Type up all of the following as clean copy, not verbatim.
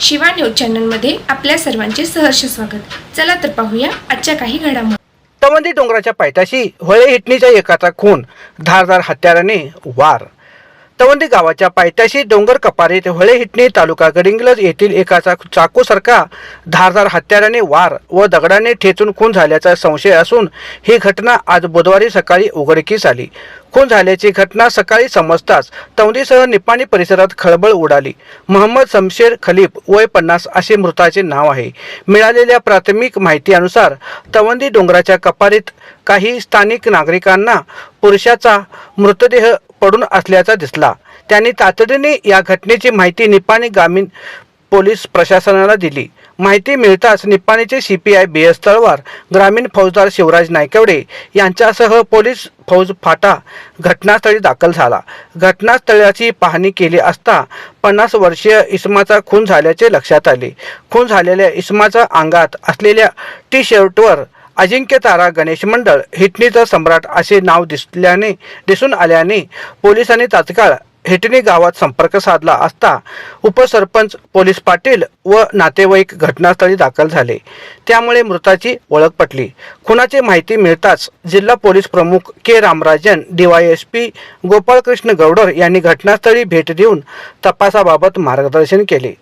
Shiva news चॅनलमध्ये आपल्या सर्वांचे सहर्ष स्वागत। चला तर पाहूया आजच्या काही घडामोडी। तवंदी डोंगराच्या पायथ्याशी होळे हिटणीच्या एकाचा खून, धारदार हत्याराने वार। तवंदी गावाच्या पायथ्याशी डोंगर कपारीत होळे हिटणी तालुका गडिंग्लज येथील एकाचा चाकूसारखा धारदार हत्याराने वार व दगडाने ठेचून खून झाल्याचा संशय असून ही घटना आज बुधवारी सकाळी उघडकीस आली। खून झाल्याची घटना सकाळी समजताच तवंदीसह निपाणी परिसरात खळबळ उडाली। मोहम्मद शमशेर खलीफ वय 50 असे मृताचे नाव आहे। मिळालेल्या प्राथमिक माहितीनुसार तवंदी डोंगराच्या कपारीत काही स्थानिक नागरिकांना पुरुषाचा मृतदेह पडून असल्याचा दिसला। त्यांनी तातडीने या घटनेची माहिती निपाणी ग्रामीण पोलीस प्रशासनाला दिली। माहिती मिळताच निपाणीचे सीपीआय BS तळवार, ग्रामीण फौजदार शिवराज नायकवडे यांच्यासह पोलीस फौज फाटा घटनास्थळी दाखल झाला। घटनास्थळाची पाहणी केली असता 50 वर्षीय इसमाचा खून झाल्याचे लक्षात आले। खून झालेल्या इसमाच्या अंगात असलेल्या टी-शर्टवर अजिंक्य तारा गणेश मंडळ हिटणीचा सम्राट असे नाव दिसून आल्याने पोलिसांनी तात्काळ हिटणी गावात संपर्क साधला असता उपसरपंच पोलीस पाटील व नातेवाईक घटनास्थळी दाखल झाले। त्यामुळे मृताची ओळख पटली। खुनाची माहिती मिळताच जिल्हा पोलीस प्रमुख के रामराजन, DYSP गोपाळकृष्ण गौडर यांनी घटनास्थळी भेट देऊन तपासाबाबत मार्गदर्शन केले।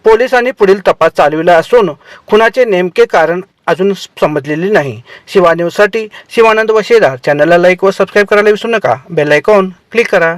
पोलिसांनी पुढील तपास चालविला असून खुनाचे नेमके कारण अजून समजलेले नाही। शिवा न्यूजसाठी शिवानंद वशेदार। चॅनलला लाईक व सबस्क्राईब करायला विसरू नका। बेल आयकॉन क्लिक करा।